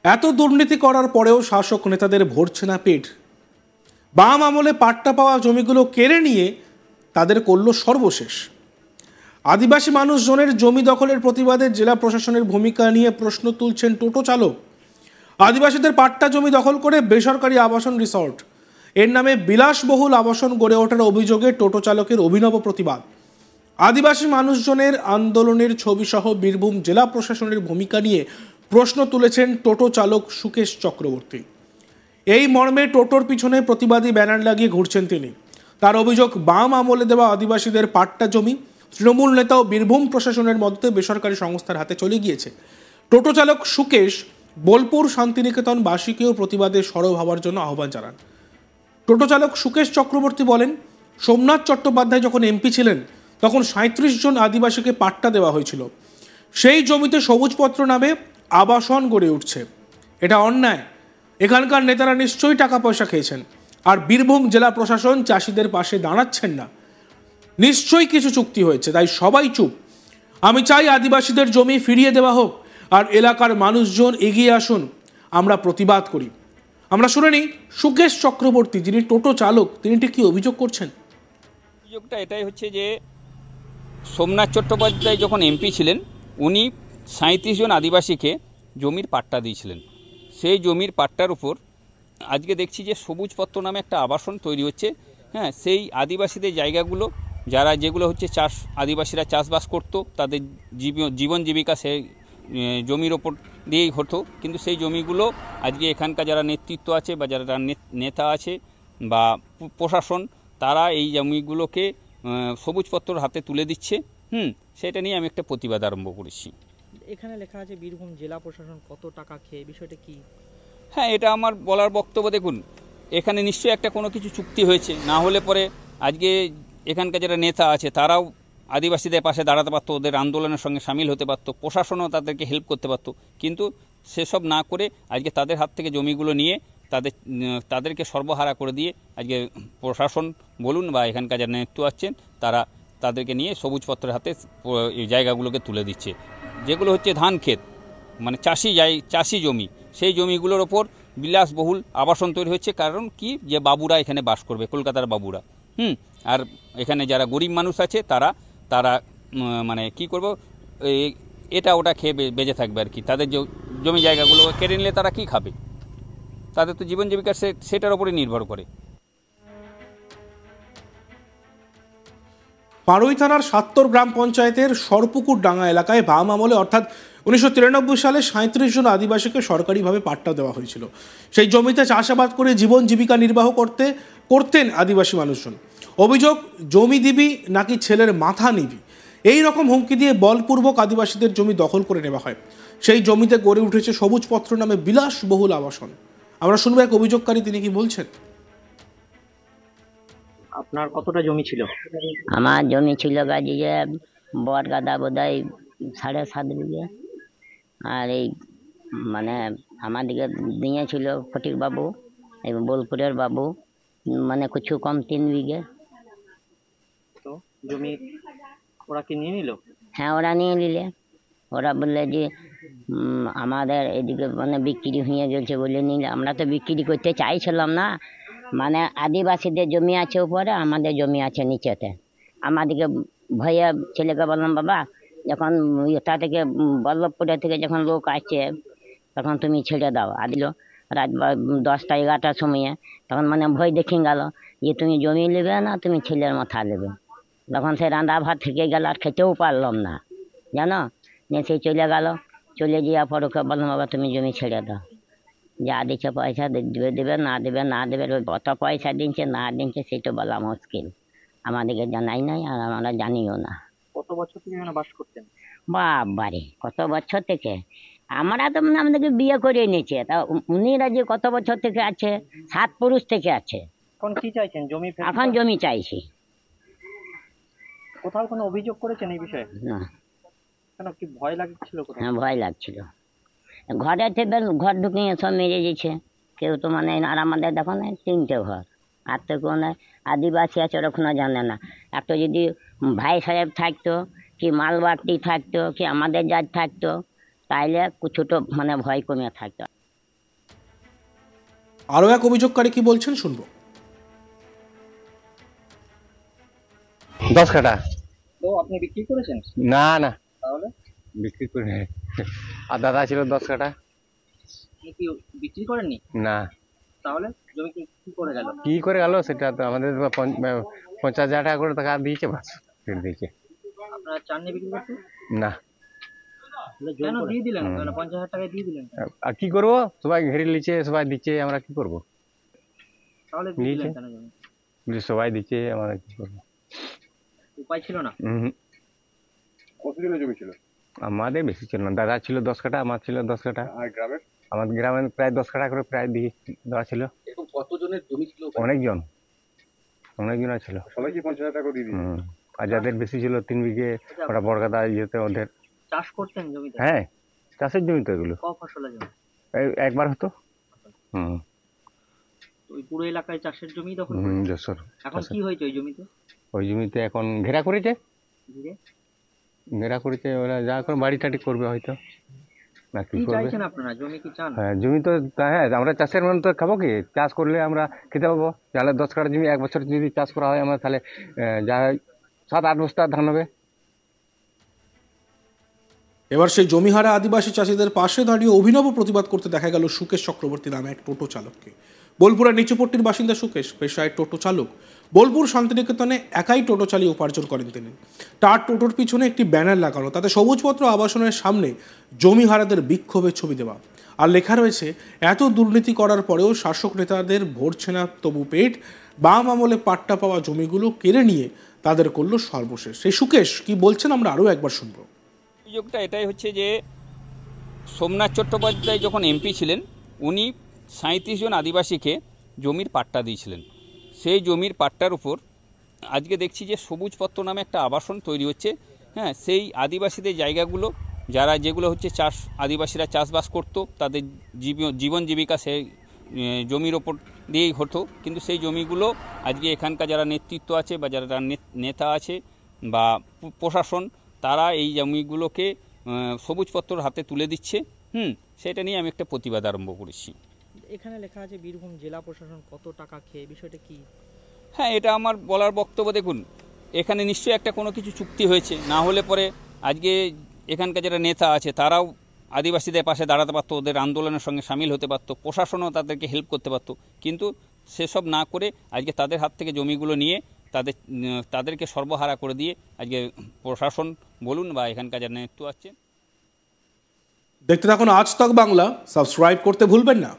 এত দুর্নীতি করার পরেও শাসক নেতাদের ভরছে না পেট। বাম আমলে পাট্টা পাওয়া জমিগুলো কেড়ে নিয়ে তাদের করল সর্বশেষ। আদিবাসী মানুষজনের জমি দখলের প্রতিবাদে জেলা প্রশাসনের ভূমিকা নিয়ে প্রশ্ন তুলছেন টোটো চালক। আদিবাসীদের পাট্টা জমি দখল করে বেসরকারি আবাসন রিসর্ট, এর নামে বিলাসবহুল আবাসন গড়ে ওঠার অভিযোগে টোটো চালকের অভিনব প্রতিবাদ। আদিবাসী মানুষজনের আন্দোলনের ছবিসহ বীরভূম জেলা প্রশাসনের ভূমিকা নিয়ে প্রশ্ন তুলেছেন টোটো চালক সুকেশ চক্রবর্তী। এই মর্মে টোটোর পিছনে প্রতিবাদী ব্যানার লাগিয়ে ঘুরছেন তিনি। তার অভিযোগ, বাম আমলে দেওয়া আদিবাসীদের পাট্টা জমি তৃণমূল নেতা ও বীরভূম প্রশাসনের মদতে বেসরকারি সংস্থার হাতে চলে গিয়েছে। টোটো চালক সুকেশ বোলপুর শান্তিনিকেতন বাসীকেও প্রতিবাদে সরব হওয়ার জন্য আহ্বান জানান। টোটো চালক সুকেশ চক্রবর্তী বলেন, সোমনাথ চট্টোপাধ্যায় যখন এমপি ছিলেন তখন 37 জন আদিবাসীকে পাট্টা দেওয়া হয়েছিল। সেই জমিতে সবুজপত্র নামে আবাসন গড়ে উঠছে। এটা অন্যায়। এখানকার নেতারা নিশ্চয়ই টাকা পয়সা খেয়েছেন, আর বীরভূম জেলা প্রশাসন চাষিদের পাশে দাঁড়াচ্ছেন না। নিশ্চয়ই কিছু চুক্তি হয়েছে, তাই সবাই চুপ। আমি চাই আদিবাসীদের জমি ফিরিয়ে দেওয়া হোক, আর এলাকার মানুষজন এগিয়ে আসুন, আমরা প্রতিবাদ করি। আমরা শুনে নিই সুকেশ চক্রবর্তী, যিনি টোটো চালক, তিনি ঠিক কি অভিযোগ করছেন। অভিযোগটা এটাই হচ্ছে যে সোমনাথ চট্টোপাধ্যায় যখন এমপি ছিলেন উনি 37 জন আদিবাসীকে জমির পাট্টা দিয়েছিলেন। সেই জমির পাট্টার উপর আজকে দেখছি যে সবুজপত্র নামে একটা আবাসন তৈরি হচ্ছে। হ্যাঁ, সেই আদিবাসীদের জায়গাগুলো যেগুলো হচ্ছে আদিবাসীরা চাষবাস করতো, তাদের জীবন জীবিকা সেই জমির ওপর দিয়েই হতো। কিন্তু সেই জমিগুলো আজকে এখানকার যারা নেতৃত্ব আছে বা যারা নেতা আছে বা প্রশাসন, তারা এই জমিগুলোকে সবুজপত্র হাতে তুলে দিচ্ছে। সেটা নিয়ে আমি একটা প্রতিবাদ আরম্ভ করেছি। এখানে লেখা আছে বীরভূম জেলা প্রশাসন কত টাকা খেয়ে, বিষয়টা কি? হ্যাঁ, এটা আমার বলার বক্তব্য। দেখুন, এখানে নিশ্চয়ই একটা কোনো কিছু চুক্তি হয়েছে, না হলে পরে আজকে এখানকার যারা নেতা আছে তারাও আদিবাসীদের পাশে দাঁড়াতে পারতো, ওদের আন্দোলনের সঙ্গে সামিল হতে পারতো, প্রশাসনও তাদেরকে হেল্প করতে পারতো। কিন্তু সেসব না করে আজকে তাদের হাত থেকে জমিগুলো নিয়ে তাদেরকে সর্বহারা করে দিয়ে আজকে প্রশাসন বলুন বা এখানকার যারা নেতৃত্ব আছেন তাদেরকে নিয়ে সবুজপত্রের হাতে এই জায়গাগুলোকে তুলে দিচ্ছে। যেগুলো হচ্ছে ধান ক্ষেত, মানে চাষি জমি, সেই জমিগুলোর ওপর বিলাসবহুল আবাসন তৈরি হচ্ছে। কারণ কি, যে বাবুরা এখানে বাস করবে, কলকাতার বাবুরা। আর এখানে যারা গরিব মানুষ আছে তারা মানে কি করব, এটা ওটা খেয়ে বেঁচে থাকবে আর কি। তাদের জমি জায়গাগুলো কেড়ে নিলে তারা কি খাবে? তাদের তো জীবন জীবিকা সেটার উপরে নির্ভর করে। পাড়ুই থানার সাত্তর গ্রাম পঞ্চায়েতের সরপুকুর ডাঙ্গা এলাকায় বাম আমলে অর্থাৎ 1993 সালে 37 জন আদিবাসীকে সরকারিভাবে পাট্টা দেওয়া হয়েছিল। সেই জমিতে চাষাবাদ করে জীবন জীবিকা নির্বাহ করতেন আদিবাসী মানুষজন। অভিযোগ, জমি দিবি নাকি ছেলের মাথা নিবি, এই রকম হুমকি দিয়ে বলপূর্বক আদিবাসীদের জমি দখল করে নেওয়া হয়। সেই জমিতে গড়ে উঠেছে সবুজপত্র নামে বিলাসবহুল আবাসন। আমরা শুনবো এক অভিযোগকারী, তিনি কি বলছেন। আপনার কতটা জমি ছিল? আমার জমি ছিল গাজিয়ে বরগাদা বোধহয় 7.5 বিঘে। আর এই মানে আমাদিকে দিয়েছিল ফটিক বাবু এবং বোলপুরের বাবু, মানে কিছু কম 3 বিঘে। তো জমি ওরা কি নিয়ে নিল? হ্যাঁ, ওরা নিয়ে নিলে। ওরা বললে যে আমাদের এদিকে মানে বিক্রি হয়ে গেছে বলে নিলে। আমরা তো বিক্রি করতে চাইছিলাম না। মানে আদিবাসীদের জমি আছে উপরে, আমাদের জমি আছে নিচেতে। আমাদেরকে ভয়ে ছেলেকে বললাম, বাবা যখন এটা থেকে বল্লভপুরের থেকে যখন লোক আসছে তখন তুমি ছেড়ে দাও। দিল রাত 10টা 11টার সময়ে। তখন মানে ভয় দেখে গেল যে তুমি জমি নেবে না, তুমি ছেলের মাথা নেবে। তখন সে রান্না ভাত থেকে গেল, আর খেতেও পারলাম না, জানো। নিয়ে সে চলে গেল। চলে যাওয়ার পর ওকে বললাম, বাবা তুমি জমি ছেড়ে দাও, যা দিচ্ছে পয়সা দেবে না দেবে। কত পয়সা দিচ্ছে না দিচ্ছে সেটা বলা মুশকিল, আমাদেরকে জানাই নাই, আর আমরা জানিও না। কত বছর থেকে এখানে বাস করতেন? বাবারে, কত বছর থেকে! আমরা তো মানে আমাদেরকে বিয়ে করে নিয়েছে, তা উনিরা যে কত বছর থেকে আছে, 7 পুরুষ থেকে আছে। এখন কি চাইছেন? জমি? এখন জমি চাইছি। কোথাও কোনো অভিযোগ করেছেন এই বিষয়ে? না। কেন, কি ভয় লাগছিল? হ্যাঁ, ভয় লাগছিল। ঘরে থেকে ঘর ঢুকিয়ে সব মেরে দিয়েছে কেউ তো, মানে আর আমাদের দেখো না 3টে ঘর। আর তো কোনো আদিবাসী আছে ওরকম জানে না। একটা যদি ভাই সাহেব থাকতো, কি মালবাটি থাকতো, কি আমাদের জাত থাকতো, তাইলে কিছুটা মানে ভয় কমে থাকতো। আরও এক অভিযোগকারী কি বলছেন শুনবো। 10 কাঠা। তো আপনি বিক্রি করেছেন? না না, তাহলে বিক্রি করে নাই। আর দাদা ছিল 10 কাঠা। আপনি কি বিক্রি করেননি? না, তাহলে জমি কি করে গেল? কি করে গেল সেটা তো আমাদের 50,000 টাকা করে টাকা দিয়েছে, বাস ফের দিয়েছে। আপনারা চাননি বিক্রি করতে? না, কেন দিয়ে দিলেন? 50,000 টাকা দিয়ে দিলেন, আর কি করবো, সবাই ঘেরে নিচ্ছে, সবাই দিচ্ছে, আমরা কি করবো? তাহলে দিয়ে দিলেন কেন জমি? সবাই দিচ্ছে, আমরা কি করবো? উপায় ছিল না? কতদিনের জমি ছিল? আমাদের বেশি ছিল না, দাদা ছিল 10 কাঠা, আমার ছিল 10 কাঠা। আর গ্রামের? আমাদের গ্রামে প্রায় 10 কাঠা করে প্রায় দিয়ে দেওয়া ছিল। এরকম কতজনের জমি ছিল? অনেকজন ছিল। সবাই কি 50,000 টাকা দিয়ে দিয়েছে? আর যাদের বেশি ছিল 3 বিঘে, ওরা বড়গাদা ইয়েতে ওদের। চাষ করতেন জমিতে? হ্যাঁ, চাষের জমি তো এগুলো। ক ফসলের জমি? একবার হতো। ওই পুরো এলাকায় চাষের জমি দখল? যশোর। এখন কি হয়েছে ওই জমিতে? ওই জমিতে এখন ঘেরা করেছে। ঘেরা করেছে, ওরা যা করে বাড়ি টাড়ি করবে হয়তো, না কি কি করবে। চাইছেন আপনারা? জমি কি চান? হ্যাঁ, জমি তো হ্যাঁ, আমরা চাষের মানে তো খাবো কি, চাষ করলে আমরা খেতে পাবো। তাহলে 10 কাঠা জমি এক বছর যদি চাষ করা হয়, আমরা তাহলে যা 7-8 বস্তা ধান হবে। এবার সেই জমিহারা আদিবাসী চাষিদের পাশে দাঁড়িয়ে অভিনব প্রতিবাদ করতে দেখা গেল সুকেশ চক্রবর্তী নামে এক টোটো চালককে। বোলপুরের নিচুপট্টির বাসিন্দা সুকেশ পেশায় টোটো চালক। বোলপুর শান্তিনিকেতনে একাই টোটো চালিয়ে উপার্জন করেন তিনি। তার টোটোর পিছনে একটি ব্যানার লাগানো, তাতে সবুজপত্র আবাসনের সামনে জমিহারাদের বিক্ষোভের ছবি দেওয়া, আর লেখা রয়েছে, এত দুর্নীতি করার পরেও শাসক নেতাদের ভরছে না তবু পেট, বাম আমলে পাট্টা পাওয়া জমিগুলো কেড়ে নিয়ে তাদের করল সর্বশেষ। সেই সুকেশ কি বলছেন আমরা আরও একবার শুনবো। অভিযোগটা এটাই হচ্ছে যে সোমনাথ চট্টোপাধ্যায় যখন এমপি ছিলেন, উনি 37 জন আদিবাসীকে জমির পাট্টা দিয়েছিলেন। সেই জমির পাট্টার উপর আজকে দেখছি যে সবুজপত্র নামে একটা আবাসন তৈরি হচ্ছে। হ্যাঁ, সেই আদিবাসীদের জায়গাগুলো যেগুলো হচ্ছে আদিবাসীরা চাষবাস করতো, তাদের জীবন জীবিকা সেই জমির ওপর দিয়েই হতো। কিন্তু সেই জমিগুলো আজকে এখানকার যারা নেতৃত্ব আছে বা যারা নেতা আছে বা প্রশাসন, তারা এই জমিগুলোকে সবুজপত্রর হাতে তুলে দিচ্ছে। সেটা নিয়ে আমি একটা প্রতিবাদ আরম্ভ করেছি। এখানে লেখা আছে বীরভূম জেলা প্রশাসন কত টাকা খেয়ে, বিষয়টা কি? হ্যাঁ, এটা আমার বলার বক্তব্য। দেখুন, এখানে নিশ্চয়ই একটা কোনো কিছু চুক্তি হয়েছে, না হলে পরে আজকে এখানকার যারা নেতা আছে তারাও আদিবাসীদের পাশে দাঁড়াতে পারতো, ওদের আন্দোলনের সঙ্গে সামিল হতে পারতো, প্রশাসনও তাদেরকে হেল্প করতে পারতো। কিন্তু সেসব না করে আজকে তাদের হাত থেকে জমিগুলো নিয়ে তাদেরকে সর্বহারা করে দিয়ে আজকে প্রশাসন বলুন বা এখানকার যারা নেতৃত্ব আছে। দেখতে থাকুন আজ তক বাংলা, সাবস্ক্রাইব করতে ভুলবেন না।